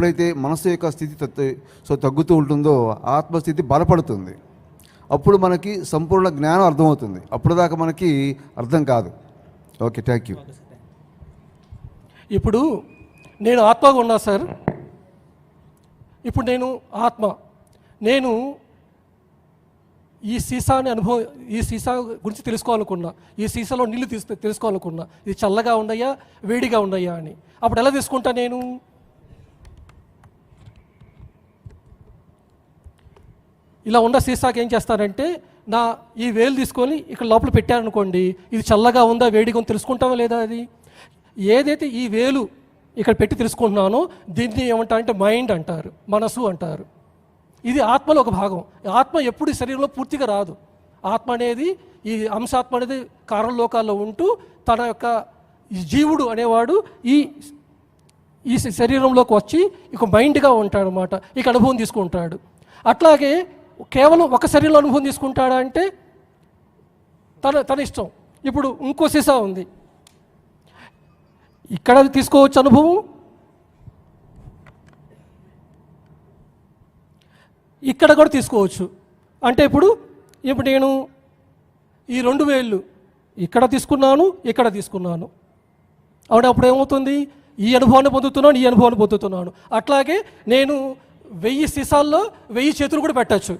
ఎప్పుడైతే మనసు యొక్క స్థితి తగ్గుతూ ఉంటుందో ఆత్మస్థితి బలపడుతుంది. అప్పుడు మనకి సంపూర్ణ జ్ఞానం అర్థమవుతుంది. అప్పుడు దాకా మనకి అర్థం కాదు. Okay, thank you. ఇప్పుడు నేను ఆత్మగా ఉన్నా సార్. ఇప్పుడు నేను ఆత్మ, నేను ఈ సీసా గురించి తెలుసుకోవాలనుకున్నా, ఈ సీసాలో నీళ్ళు తెలుసుకోవాలనుకున్నా, ఇది చల్లగా ఉన్నాయా వేడిగా ఉన్నాయా అని. అప్పుడు ఎలా తీసుకుంటా నేను? ఇలా ఉన్న సీసాకి ఏం చేస్తానంటే నా ఈ వేలు తీసుకొని ఇక్కడ లోపల పెట్టారనుకోండి, ఇది చల్లగా ఉందా వేడిగా ఉందా తెలుసుకుంటామా లేదా? అది ఏదైతే ఈ వేలు ఇక్కడ పెట్టి తెలుసుకుంటున్నానో దీన్ని ఏమంటారంటే మైండ్ అంటారు, మనసు అంటారు. ఇది ఆత్మలో ఒక భాగం. ఆత్మ ఎప్పుడు శరీరంలో పూర్తిగా రాదు. ఆత్మ అనేది, ఈ అంశాత్మ అనేది కారణలోకాల్లో ఉంటూ తన యొక్క జీవుడు అనేవాడు ఈ శరీరంలోకి వచ్చి ఇక మైండ్గా ఉంటాడు అన్నమాట. ఇక అనుభవం తీసుకుంటాడు. అట్లాగే కేవలం ఒక శరీరంలో అనుభవం తీసుకుంటాడా అంటే తన ఇష్టం. ఇప్పుడు ఇంకో సీసా ఉంది, ఇక్కడ తీసుకోవచ్చు అనుభవం, ఇక్కడ కూడా తీసుకోవచ్చు. అంటే ఇప్పుడు నేను ఈ 2 వేళ్ళు ఇక్కడ తీసుకున్నాను, ఇక్కడ తీసుకున్నాను. అవును, అప్పుడు ఏమవుతుంది? ఈ అనుభవాన్ని పొందుతున్నాను, ఈ అనుభవాన్ని పొందుతున్నాను. అట్లాగే నేను 1000 సీసాల్లో 1000 చేతులు కూడా పెట్టచ్చు.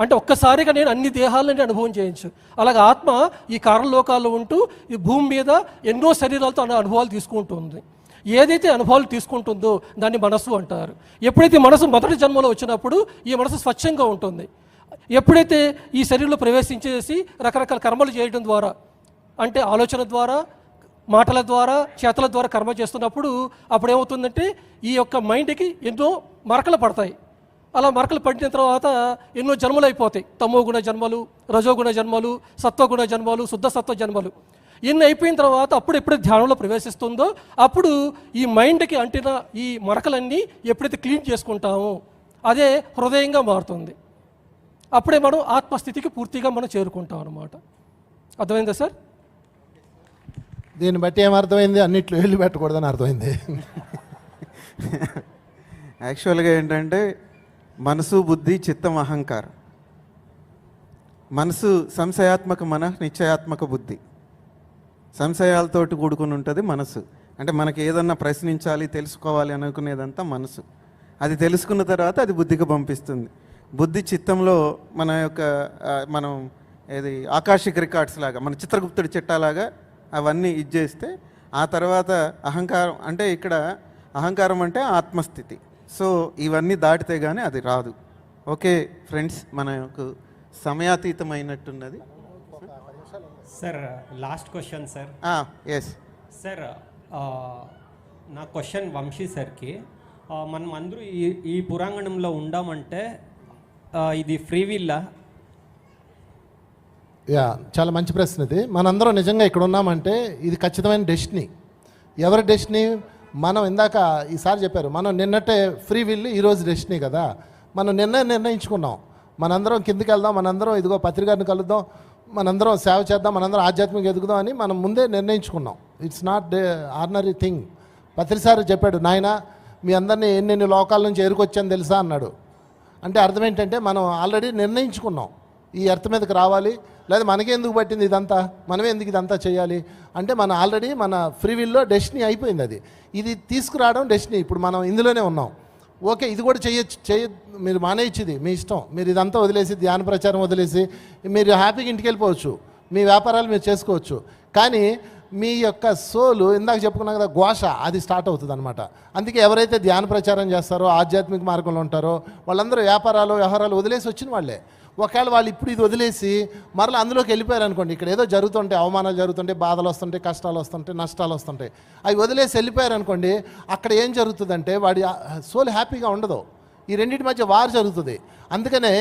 అంటే ఒక్కసారిగా నేను అన్ని దేహాలని అనుభవం చేయొచ్చు. అలాగే ఆత్మ ఈ కారణలోకాల్లో ఉంటూ ఈ భూమి మీద ఎన్నో శరీరాలతో అనుభవాలు తీసుకుంటుంది. ఏదైతే అనుభవాలు తీసుకుంటుందో దాన్ని మనసు అంటారు. ఎప్పుడైతే మనసు మొదటి జన్మలో వచ్చినప్పుడు ఈ మనసు స్వచ్ఛంగా ఉంటుంది. ఎప్పుడైతే ఈ శరీరంలో ప్రవేశించేసి రకరకాల కర్మలు చేయడం ద్వారా, అంటే ఆలోచన ద్వారా, మాటల ద్వారా, చేతల ద్వారా కర్మ చేస్తున్నప్పుడు అప్పుడు ఏమవుతుందంటే ఈ యొక్క మైండ్కి ఎన్నో మరకలు పడతాయి. అలా మరకలు పడిన తర్వాత ఎన్నో జన్మలు అయిపోతాయి. తమోగుణ జన్మలు, రజోగుణ జన్మలు, సత్వగుణ జన్మలు, శుద్ధ సత్వ జన్మలు. ఇన్ని అయిపోయిన తర్వాత అప్పుడు ఎప్పుడైతే ధ్యానంలో ప్రవేశిస్తుందో అప్పుడు ఈ మైండ్కి అంటిన ఈ మరకలన్నీ ఎప్పుడైతే క్లీన్ చేసుకుంటామో అదే హృదయంగా మారుతుంది. అప్పుడే మనం ఆత్మస్థితికి పూర్తిగా మనం చేరుకుంటాం అన్నమాట. అర్థమైందా సార్? దీన్ని బట్టి ఏమర్థమైంది? అన్నిట్లో వెళ్ళి పెట్టకూడదని అర్థమైంది. యాక్చువల్గా ఏంటంటే మనసు, బుద్ధి, చిత్తం, అహంకారం. మనసు సంశయాత్మక నిశ్చయాత్మక బుద్ధి. సంశయాలతోటి కూడుకుని ఉంటుంది మనసు. అంటే మనకి ఏదన్నా ప్రశ్నించాలి, తెలుసుకోవాలి అనుకునేదంతా మనసు. అది తెలుసుకున్న తర్వాత అది బుద్ధికి పంపిస్తుంది. బుద్ధి చిత్తంలో మనం ఏది ఆకాశిక్ రికార్డ్స్ లాగా, మన చిత్రగుప్తుడి చిట్టాలాగా అవన్నీ ఇచ్చేస్తే ఆ తర్వాత అహంకారం, అంటే ఇక్కడ అహంకారం అంటే ఆత్మస్థితి. సో ఇవన్నీ దాటితే కానీ అది రాదు. ఓకే ఫ్రెండ్స్, మనకు సమయాతీతమైనట్టున్నది. Sir last question sir. Yes sir, నా క్వశ్చన్ వంశీ సార్కి. మనం అందరూ ఈ పురాంగణంలో ఉండామంటే ఇది ఫ్రీ విల్లా? చాలా మంచి ప్రశ్న ఇది. మనందరం నిజంగా ఇక్కడ ఉన్నామంటే ఇది ఖచ్చితమైన డెస్టినీ. ఎవరి డెస్టినీ? మనం ఇందాక ఈసారి చెప్పారు, మనం నిన్నటే ఫ్రీ విల్, ఈరోజు డెస్టినీ కదా. మనం నిర్ణయించుకున్నాం మనందరం కిందికి వెళ్దాం, మనందరం ఇదిగో పత్రికారిని కలుద్దాం, మనందరం సేవ చేద్దాం, మనందరం ఆధ్యాత్మిక ఎదుగుదాం అని మనం ముందే నిర్ణయించుకున్నాం. It's not ordinary thing. పత్రిసారి చెప్పాడు, నాయన మీ అందరినీ ఎన్నెన్ని లోకాల నుంచి ఎరుకొచ్చాను తెలుసా అన్నాడు. అంటే అర్థం ఏంటంటే మనం ఆల్రెడీ నిర్ణయించుకున్నాం ఈ ఎర్త్ మీదకి రావాలి, లేదా మనకే ఎందుకు పట్టింది ఇదంతా, మనమే ఎందుకు ఇదంతా చేయాలి అంటే మన ఆల్రెడీ మన ఫ్రీ విల్లో డెస్టినీ అయిపోయింది. అది ఇది తీసుకురావడం డెస్టినీ. ఇప్పుడు మనం ఇందులోనే ఉన్నాం. ఓకే, ఇది కూడా మీరు మానేయచ్చుది మీ ఇష్టం. మీరు ఇదంతా వదిలేసి, ధ్యాన ప్రచారం వదిలేసి మీరు హ్యాపీగా ఇంటికి వెళ్ళిపోవచ్చు, మీ వ్యాపారాలు మీరు చేసుకోవచ్చు. కానీ మీ యొక్క సోలు ఇందాక చెప్పుకున్నాం కదా, ఘోష, అది స్టార్ట్ అవుతుంది అనమాట. అందుకే ఎవరైతే ధ్యాన ప్రచారం చేస్తారో, ఆధ్యాత్మిక మార్గంలో ఉంటారో వాళ్ళందరూ వ్యవహారాలు వదిలేసి వచ్చిన వాళ్ళే. ఒకవేళ వాళ్ళు ఇప్పుడు ఇది వదిలేసి మరలా అందులోకి వెళ్ళిపోయారు అనుకోండి, ఇక్కడ ఏదో జరుగుతుంటే, అవమానాలు జరుగుతుంటే, బాధలు వస్తుంటాయి, కష్టాలు వస్తుంటాయి, నష్టాలు వస్తుంటాయి, అవి వదిలేసి వెళ్ళిపోయారు అనుకోండి, అక్కడ ఏం జరుగుతుందంటే వాడి సోల్ హ్యాపీగా ఉండదు. ఈ రెండింటి మధ్య వారు జరుగుతుంది. అందుకనే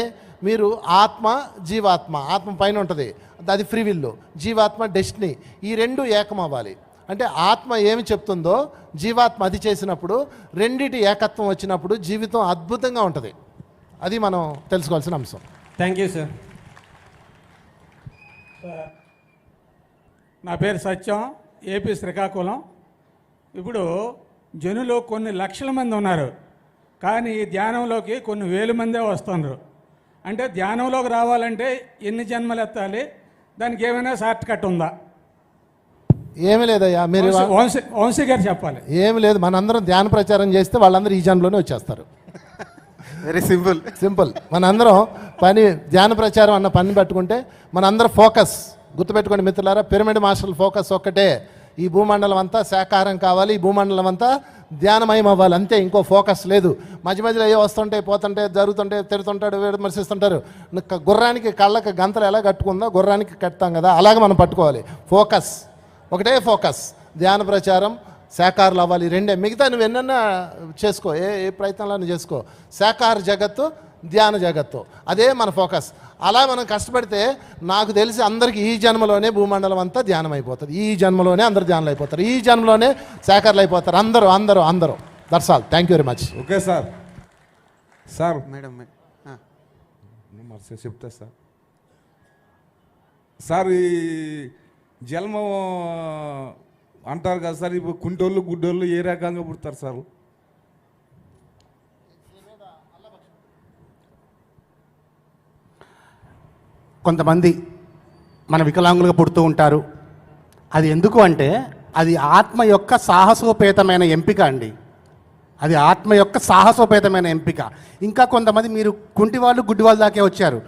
మీరు ఆత్మ, జీవాత్మ, ఆత్మ పైన ఉంటుంది, అది ఫ్రీ విల్, జీవాత్మ డెస్టినీ, ఈ రెండు ఏకం అవ్వాలి. అంటే ఆత్మ ఏమి చెప్తుందో జీవాత్మ అది చేసినప్పుడు, రెండిటి ఏకత్వం వచ్చినప్పుడు జీవితం అద్భుతంగా ఉంటుంది. అది మనం తెలుసుకోవాల్సిన అంశం. Thank you sir. నా పేరు సత్యం, ఏపీ శ్రీకాకుళం. ఇప్పుడు జనులు కొన్ని లక్షల మంది ఉన్నారు. కానీ ఈ ధ్యానంలోకి కొన్ని వేల మందే వస్తున్నారు. అంటే ధ్యానంలోకి రావాలంటే ఎన్ని జన్మలు ఎత్తాలి, దానికి ఏమైనా షార్ట్ కట్ ఉందా? ఏమీ లేదయ్యా, మీరు వంశీ గారు చెప్పాలి. ఏమి లేదు, మనందరం ధ్యాన ప్రచారం చేస్తే వాళ్ళందరూ ఈ జన్మలోనే వచ్చేస్తారు. Very simple. సింపుల్. మనందరం ధ్యాన ప్రచారం అన్న పని పెట్టుకుంటే మనందరం ఫోకస్ గుర్తుపెట్టుకోండి మిత్రులారా, పిరమిడ్ మాస్టర్ల ఫోకస్ ఒక్కటే, ఈ భూమండలం అంతా శాకాహారం కావాలి, ఈ భూమండలం అంతా ధ్యానమయం అవ్వాలి, అంతే, ఇంకో ఫోకస్ లేదు. మధ్య మధ్యలో ఏ వస్తుంటాయి పోతుంటాయి జరుగుతుంటాయి తిరుగుతుంటాడు విమర్శిస్తుంటారు. గుర్రానికి కళ్ళకి గంతలు ఎలా కట్టుకుందో గుర్రానికి కట్టుతాం కదా, అలాగే మనం పట్టుకోవాలి. ఫోకస్ ఒకటే ఫోకస్, ధ్యాన ప్రచారం, శాకాహారులు అవ్వాలి, రెండే. మిగతా నువ్వు ఎన్నన్నా చేసుకో, ఏ ప్రయత్నాలను చేసుకో, శాకాహార జగత్తు ధ్యాన జగత్తు అదే మన ఫోకస్. అలా మనం కష్టపడితే నాకు తెలిసి అందరికీ ఈ జన్మలోనే భూమండలం అంతా ధ్యానం అయిపోతుంది, ఈ జన్మలోనే అందరు ధ్యానాలు అయిపోతారు, ఈ జన్మలోనే శాఖర్లు అయిపోతారు, అందరూ అందరూ అందరూ. That's all. Thank you very much. Okay sir. Sir madam మర్చి చెప్తా సార్. సార్ ఈ జన్మ అంటారు కదా సార్, ఇప్పుడు కుంటోళ్ళు గుడ్డోళ్ళు ఏ రకంగా పుడతారు సార్? కొంతమంది మన వికలాంగులుగా పుడుతూ ఉంటారు. అది ఎందుకు అంటే అది ఆత్మ యొక్క సాహసోపేతమైన ఎంపిక అండి, అది ఆత్మ యొక్క సాహసోపేతమైన ఎంపిక. ఇంకా కొంతమంది మీరు కుంటి వాళ్ళు గుడ్డి వాళ్ళ దాకే వచ్చారు.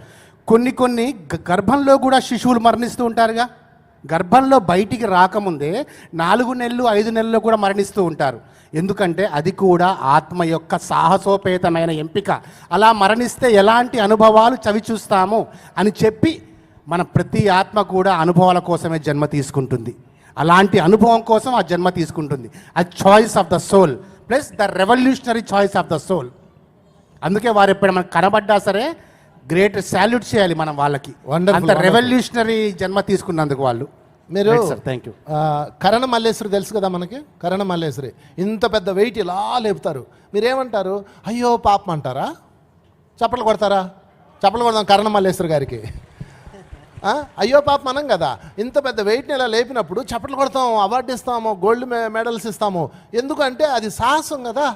కొన్ని గర్భంలో కూడా శిశువులు మరణిస్తూ ఉంటారుగా, గర్భంలో బయటికి రాకముందే 4 నెలలు 5 నెలల్లో కూడా మరణిస్తూ ఉంటారు. ఎందుకంటే అది కూడా ఆత్మ యొక్క సాహసోపేతమైన ఎంపిక. అలా మరణిస్తే ఎలాంటి అనుభవాలు చవి చూస్తాము అని చెప్పి మన ప్రతి ఆత్మ కూడా అనుభవాల కోసమే జన్మ తీసుకుంటుంది. అలాంటి అనుభవం కోసం ఆ జన్మ తీసుకుంటుంది. అది choice of the soul plus the revolutionary choice of the soul. అందుకే వారు ఎప్పుడు మనకు కనబడ్డా సరే గ్రేట్ సాల్యూట్ చేయాలి మనం వాళ్ళకి. అంత రెవల్యూషనరీ జన్మ తీసుకున్నందుకు వాళ్ళు. మీరు థ్యాంక్ యూ. కరణ మల్లేశ్వరి తెలుసు కదా మనకి, కరణ మల్లేశ్వరి ఇంత పెద్ద వెయిట్ ఇలా లేపుతారు. మీరేమంటారు? అయ్యో పాపం అంటారా? చప్పట్లు కొడతారా? చప్పట్లు కొడదాం కరణ మల్లేశ్వరి గారికి. అయ్యో పాపం అనం కదా, ఇంత పెద్ద వెయిట్ని ఇలా లేపినప్పుడు చప్పట్లు కొడతాము, అవార్డు ఇస్తాము, గోల్డ్ మెడల్స్ ఇస్తాము. ఎందుకంటే అది సాహసం కదా,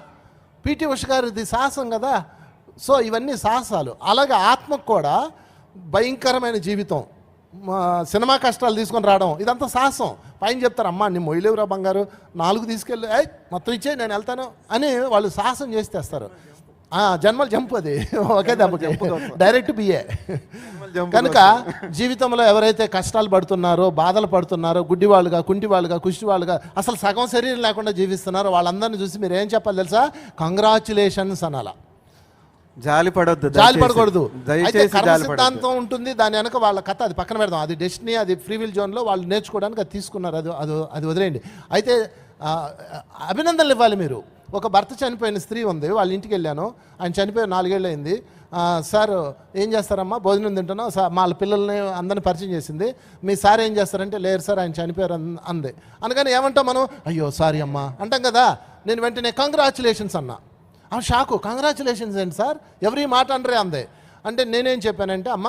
పిటి ఉష గారిది సాహసం కదా. సో ఇవన్నీ సాహసాలు. అలాగే ఆత్మకు కూడా భయంకరమైన జీవితం, సినిమా కష్టాలు తీసుకొని రావడం, ఇదంతా సాహసం. పైన చెప్తారు, అమ్మా నీ మొయ్యలేవురా బంగారు, 4 తీసుకెళ్ళి మొత్తం ఇచ్చే నేను వెళ్తాను అని వాళ్ళు సాహసం చేసి తెస్తారు. జన్మలు జంపు, అది ఒకే దెబ్బకి డైరెక్ట్ బిఏ. కనుక జీవితంలో ఎవరైతే కష్టాలు పడుతున్నారో, బాధలు పడుతున్నారో, గుడ్డివాళ్ళుగా, కుంటివాళ్ళుగా, కుష్టివాళ్ళుగా, అసలు సగం శరీరం లేకుండా జీవిస్తున్నారో వాళ్ళందరినీ చూసి మీరు ఏం చెప్పాలి తెలుసా? కంగ్రాచులేషన్స్ అనాలా. జాలి పడకూడదు. అయితే కర్మ సిద్ధాంతం ఉంటుంది దాని వెనక వాళ్ళ కథ, అది పక్కన పెడదాం. అది డెస్టినీ, అది ఫ్రీ విల్ జోన్లో వాళ్ళు నేర్చుకోవడానికి అది తీసుకున్నారు, అది వదిలేయండి. అయితే అభినందనలు ఇవ్వాలి మీరు. ఒక భర్త చనిపోయిన స్త్రీ ఉంది, వాళ్ళ ఇంటికి వెళ్ళాను, ఆయన చనిపోయి 4 ఏళ్ళు అయింది. సార్ ఏం చేస్తారమ్మా, భోజనం తింటున్నాం సార్, వాళ్ళ పిల్లల్ని అందరిని పరిచయం చేసింది. మీ సార్ ఏం చేస్తారంటే, లేరు సార్ ఆయన చనిపోయారు అంది. అనగానే ఏమంటాం మనం? అయ్యో సారీ అమ్మా అంటాం కదా. నేను వెంటనే కంగ్రాచులేషన్స్ అన్నా. షాకు, కంగ్రాచులేషన్స్ ఏంటి సార్, ఎవరి మాట అనరే అందే. అంటే నేనేం చెప్పానంటే, అమ్మ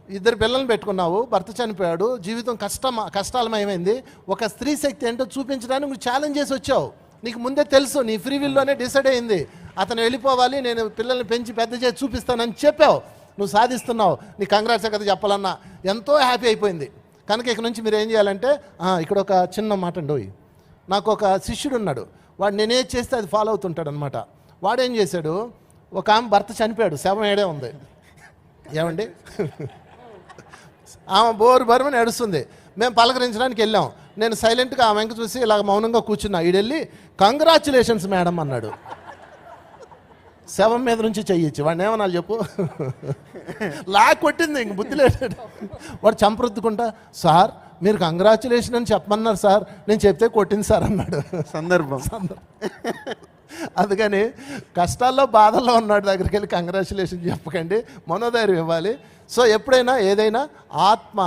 2 పిల్లల్ని పెట్టుకున్నావు, భర్త చనిపోయాడు, జీవితం కష్టాలమయమైంది, ఒక స్త్రీ శక్తి ఏంటో చూపించడానికి నువ్వు ఛాలెంజ్ చేసి వచ్చావు. నీకు ముందే తెలుసు, నీ ఫ్రీ విల్లోనే డిసైడ్ అయింది, అతను వెళ్ళిపోవాలి, నేను పిల్లల్ని పెంచి పెద్ద చేసి చూపిస్తానని చెప్పావు, నువ్వు సాధిస్తున్నావు, నీ కంగ్రాట్స్ కదా చెప్పాలన్నా. ఎంతో హ్యాపీ అయిపోయింది. కనుక ఇక నుంచి మీరు ఏం చేయాలంటే, ఇక్కడ ఒక చిన్న మాట అండి, నాకు ఒక శిష్యుడు ఉన్నాడు, వాడు నేనే చేస్తే అది ఫాలో అవుతుంటాడు అనమాట. వాడేం చేశాడు, ఒక ఆమె భర్త చనిపోయాడు, శవం ఏడే ఉంది, ఏమండి ఆమె బోరుమని ఏడుస్తుంది. మేము పలకరించడానికి వెళ్ళాం. నేను సైలెంట్గా ఆమె వెంక చూసి ఇలా మౌనంగా కూర్చున్నా. ఈడెళ్ళి కంగ్రాచులేషన్స్ మేడం అన్నాడు. శవం మీద నుంచి చెయ్యొచ్చు, వాడిని ఏమన్నా చెప్పు, కొట్టింది, ఇంక బుద్ధి లేదు. వాడు చంపరుద్దుకుంటా, సార్ మీరు కంగ్రాచులేషన్ అని చెప్పమన్నారు సార్, నేను చెప్తే కొట్టింది సార్ అన్నాడు. సందర్భం. అందుకని కష్టాల్లో బాధల్లో ఉన్నాడు దగ్గరికి వెళ్ళి కంగ్రాచులేషన్ చెప్పకండి, మనోధైర్యం ఇవ్వాలి. సో ఎప్పుడైనా ఏదైనా ఆత్మ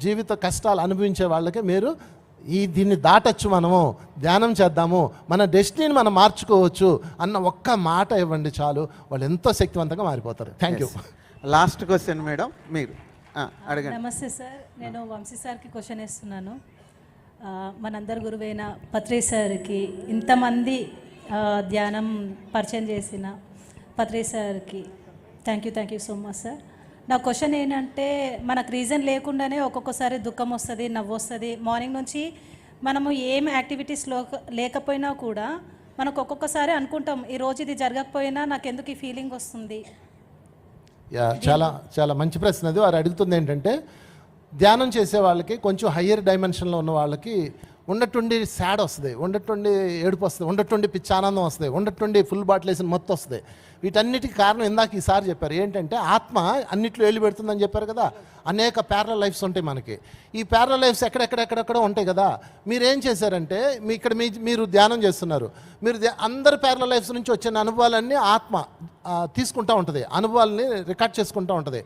జీవిత కష్టాలు అనుభవించే వాళ్ళకి మీరు దీన్ని దాటచ్చు, మనము ధ్యానం చేద్దాము, మన డెస్టినీని మనం మార్చుకోవచ్చు అన్న ఒక్క మాట ఇవ్వండి చాలు, వాళ్ళు ఎంతో శక్తివంతంగా మారిపోతారు. Thank you. Last question madam, మీరు అడగండి. నమస్తే సార్, నేను వంశీ సార్కి క్వశ్చన్ వేస్తున్నాను. మనందరి గురువైన పత్రి సార్కి ఇంతమంది ధ్యానం పరిచయం చేసిన పత్రి సార్కి thank you so much sir. నా క్వశ్చన్ ఏంటంటే, మనకు రీజన్ లేకుండానే ఒక్కొక్కసారి దుఃఖం వస్తుంది, నవ్వు వస్తుంది. మార్నింగ్ నుంచి మనము ఏం యాక్టివిటీస్లో లేకపోయినా కూడా మనకు ఒక్కొక్కసారి అనుకుంటాం, ఈరోజు ఇది జరగకపోయినా నాకు ఎందుకు ఈ ఫీలింగ్ వస్తుంది. చాలా చాలా మంచి ప్రశ్న అది. వారు అడుగుతుంది ఏంటంటే, ధ్యానం చేసే వాళ్ళకి కొంచెం హయ్యర్ డైమెన్షన్లో ఉన్న వాళ్ళకి ఉండటుండి సాడ్ వస్తుంది, ఉండటుండి ఏడుపు వస్తుంది, ఉండటుండి పిచ్చి ఆనందం వస్తుంది, ఉండటుండి ఫుల్ బాటిల్ వేసిన మొత్తం వస్తుంది. వీటన్నిటికీ కారణం ఇందాక ఈసారి చెప్పారు ఏంటంటే, ఆత్మ అన్నిట్లో వెళ్ళి పెడుతుందని చెప్పారు కదా. అనేక ప్యారలల్ లైఫ్స్ ఉంటాయి మనకి. ఈ ప్యారలల్ లైఫ్స్ ఎక్కడెక్కడెక్కడెక్కడ ఉంటాయి కదా. మీరేం చేశారంటే, మీరు ధ్యానం చేస్తున్నారు. మీరు అందరు ప్యారలల్ లైఫ్స్ నుంచి వచ్చిన అనుభవాలన్నీ ఆత్మ తీసుకుంటూ ఉంటుంది, అనుభవాలని రికార్డ్ చేసుకుంటూ ఉంటుంది.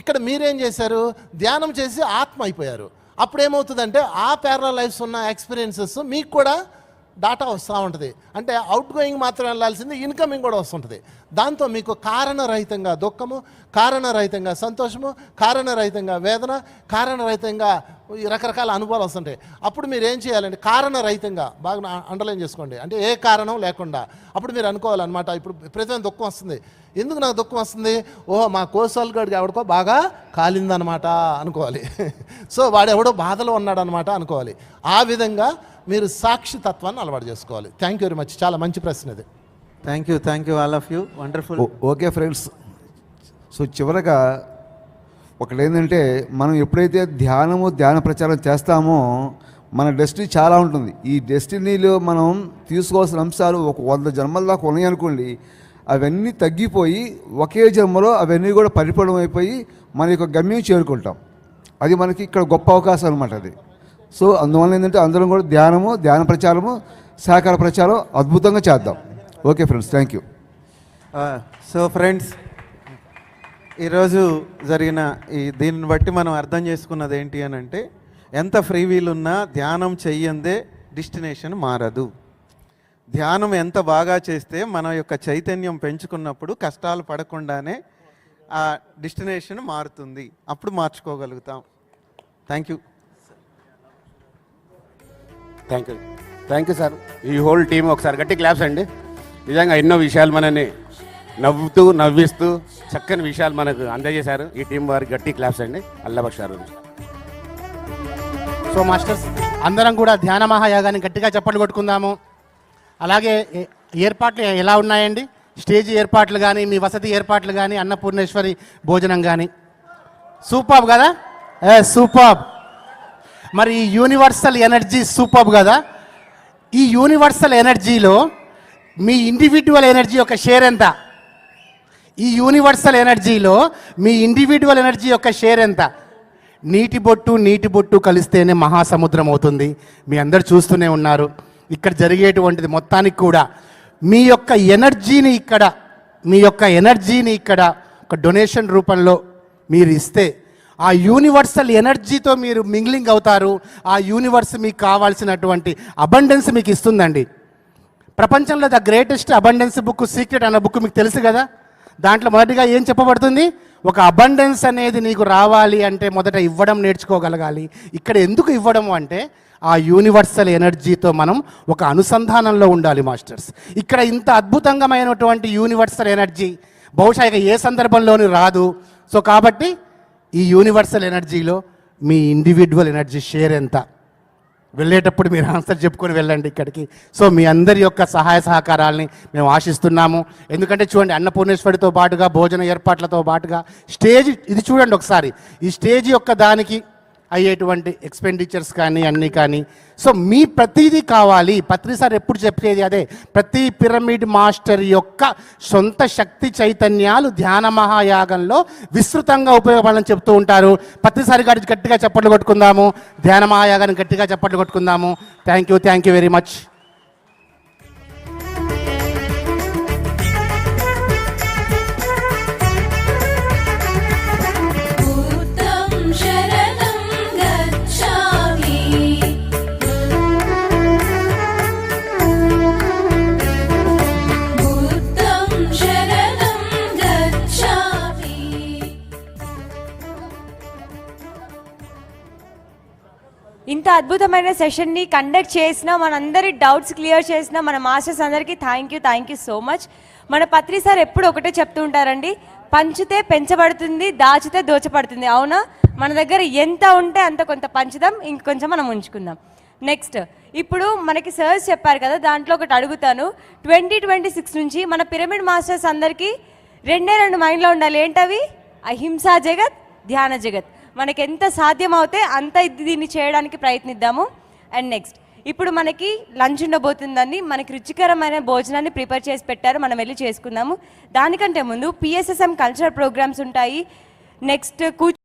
ఇక్కడ మీరేం చేశారు, ధ్యానం చేసి ఆత్మ అయిపోయారు. అప్పుడు ఏమవుతుందంటే, ఆ ప్యారలల్ లైఫ్స్ ఉన్న ఎక్స్పీరియన్సెస్ మీకు కూడా డాటా వస్తూ ఉంటుంది. అంటే అవుట్ గోయింగ్ మాత్రం వెళ్ళాల్సింది, ఇన్కమింగ్ కూడా వస్తుంటుంది. దాంతో మీకు కారణరహితంగా దుఃఖము, కారణరహితంగా సంతోషము, కారణరహితంగా వేదన, కారణరహితంగా రకరకాల అనుభవాలు వస్తుంటాయి. అప్పుడు మీరు ఏం చేయాలంటే, కారణరహితంగా బాగా అండర్లైన్ చేసుకోండి, అంటే ఏ కారణం లేకుండా. అప్పుడు మీరు అనుకోవాలన్నమాట, ఇప్పుడు ప్రతి దుఃఖం వస్తుంది, ఎందుకు నాకు దుఃఖం వస్తుంది, ఓహో మా కోసల్ గడికి ఎవడికో బాగా కాలిందనమాట అనుకోవాలి. సో వాడెవడో బాధలో ఉన్నాడనమాట అనుకోవాలి. ఆ విధంగా మీరు సాక్షితత్వాన్ని అలవాటు చేసుకోవాలి. Thank you very much. చాలా మంచి ప్రశ్న ఇది. Thank you all of you. Wonderful. Okay friends, so చివరగా ఒకటి ఏంటంటే, మనం ఎప్పుడైతే ధ్యాన ప్రచారం చేస్తామో మన డెస్టినీ చాలా ఉంటుంది. ఈ డెస్టినీలో మనం తీసుకోవాల్సిన అంశాలు ఒక 100 జన్మల దాకా ఉన్నాయనుకోండి, అవన్నీ తగ్గిపోయి ఒకే జన్మలో అవన్నీ కూడా పరిపూర్ణం అయిపోయి మన యొక్క గమ్యం చేరుకుంటాం. అది మనకి ఇక్కడ గొప్ప అవకాశం అనమాట అది. సో అందువల్ల ఏంటంటే, అందరం కూడా ధ్యాన ప్రచారము, సహకార ప్రచారం అద్భుతంగా చేద్దాం. Okay friends, thank you. So friends, ఈరోజు జరిగిన దీన్ని బట్టి మనం అర్థం చేసుకున్నది ఏంటి అని అంటే, ఎంత ఫ్రీ వీల్ ఉన్నా ధ్యానం చెయ్యందే డెస్టినేషన్ మారదు. ధ్యానం ఎంత బాగా చేస్తే మన యొక్క చైతన్యం పెంచుకున్నప్పుడు కష్టాలు పడకుండానే ఆ డెస్టినేషన్ మారుతుంది. అప్పుడు మార్చుకోగలుగుతాం. Thank you sir. ఈ హోల్ టీమ్ ఒకసారి గట్టి క్లాప్స్ అండి. నిజంగా ఎన్నో విషయాలు మనని నవ్విస్తూ చక్కని విషయాలు మనకు అందజేశారు. ఈ టీం వారికి గట్టి క్లాప్స్ అండి. అల్లబక్షారు. సో మాస్టర్స్, అందరం కూడా ధ్యాన మహాయాగాన్ని గట్టిగా చప్పట్లు కొట్టుకుందాము. అలాగే ఏర్పాట్లు ఎలా ఉన్నాయండి? స్టేజ్ ఏర్పాట్లు కానీ, మీ వసతి ఏర్పాట్లు కానీ, అన్నపూర్ణేశ్వరి భోజనం కానీ సూపర్ కదా? సూపర్. మరి ఈ యూనివర్సల్ ఎనర్జీ సూపర్ కదా? ఈ యూనివర్సల్ ఎనర్జీలో మీ ఇండివిజువల్ ఎనర్జీ యొక్క షేర్ ఎంత? ఈ యూనివర్సల్ ఎనర్జీలో మీ ఇండివిజువల్ ఎనర్జీ యొక్క షేర్ ఎంత? నీటి బొట్టు కలిస్తేనే మహాసముద్రం అవుతుంది. మీ అందరు చూస్తూనే ఉన్నారు. ఇక్కడ జరిగేటువంటిది మొత్తానికి కూడా మీ యొక్క ఎనర్జీని ఇక్కడ ఒక డొనేషన్ రూపంలో మీరు ఇస్తే, ఆ యూనివర్సల్ ఎనర్జీతో మీరు మింగ్లింగ్ అవుతారు. ఆ యూనివర్స్ మీకు కావాల్సినటువంటి అబండెన్స్ మీకు ఇస్తుందండి. ప్రపంచంలో the greatest abundance book secret అన్న బుక్ మీకు తెలుసు కదా. దాంట్లో మొదటిగా ఏం చెప్పబడుతుంది? ఒక అబండెన్స్ అనేది నీకు రావాలి అంటే మొదట ఇవ్వడం నేర్చుకోగలగాలి. ఇక్కడ ఎందుకు ఇవ్వడం అంటే, ఆ యూనివర్సల్ ఎనర్జీతో మనం ఒక అనుసంధానంలో ఉండాలి మాస్టర్స్. ఇక్కడ ఇంత అద్భుతంగామైనటువంటి యూనివర్సల్ ఎనర్జీ బహుశా ఇక ఏ సందర్భంలోనూ రాదు. సో కాబట్టి ఈ యూనివర్సల్ ఎనర్జీలో మీ ఇండివిజువల్ ఎనర్జీ షేర్ ఎంత? వెళ్ళేటప్పుడు మీరు ఆన్సర్ చెప్పుకొని వెళ్ళండి ఇక్కడికి. సో మీ అందరి యొక్క సహాయ సహకారాలని మేము ఆశిస్తున్నాము. ఎందుకంటే చూడండి, అన్నపూర్ణేశ్వరితో పాటుగా భోజన ఏర్పాట్లతో పాటుగా స్టేజ్ ఇది చూడండి ఒకసారి. ఈ స్టేజ్ యొక్క దానికి అయ్యేటువంటి ఎక్స్పెండిచర్స్ కానీ అన్నీ కానీ, సో మీ ప్రతిదీ కావాలి. పత్రి సార్ ఎప్పుడు చెప్పేది అదే, ప్రతి పిరమిడ్ మాస్టర్ యొక్క సొంత శక్తి చైతన్యాలు ధ్యాన మహాయాగంలో విస్తృతంగా ఉపయోగపడాలని చెప్తూ ఉంటారు. పత్రి సార్ గారికి గట్టిగా చప్పట్లు కొట్టుకుందాము. ధ్యాన మహాయాగానికి గట్టిగా చప్పట్లు కొట్టుకుందాము. Thank you very much. ఇంత అద్భుతమైన సెషన్ని కండక్ట్ చేసిన, మనందరి డౌట్స్ క్లియర్ చేసిన మన మాస్టర్స్ అందరికీ థ్యాంక్ యూ సో మచ్. మన పత్రి సార్ ఎప్పుడు ఒకటే చెప్తూ ఉంటారండి, పంచితే పెంచబడుతుంది, దాచితే దోచబడుతుంది. అవునా? మన దగ్గర ఎంత ఉంటే అంత కొంత పంచుదాం, ఇంకొంచెం మనం ఉంచుకుందాం. నెక్స్ట్, ఇప్పుడు మనకి సర్స్ చెప్పారు కదా, దాంట్లో ఒకటి అడుగుతాను. 2026 నుంచి మన పిరమిడ్ మాస్టర్స్ అందరికీ రెండు మైండ్లో ఉండాలి. ఏంటవి? అహింసా జగత్, ధ్యాన జగత్. మనకి ఎంత సాధ్యం అవుతే అంత దీన్ని చేయడానికి ప్రయత్నిద్దాము. అండ్ నెక్స్ట్, ఇప్పుడు మనకి లంచ్ ఉండబోతుందండి. మనకి రుచికరమైన భోజనాన్ని ప్రిపేర్ చేసి పెట్టారు, మనం వెళ్ళి చేసుకుందాము. దానికంటే ముందు PSSM కల్చరల్ ప్రోగ్రామ్స్ ఉంటాయి. నెక్స్ట్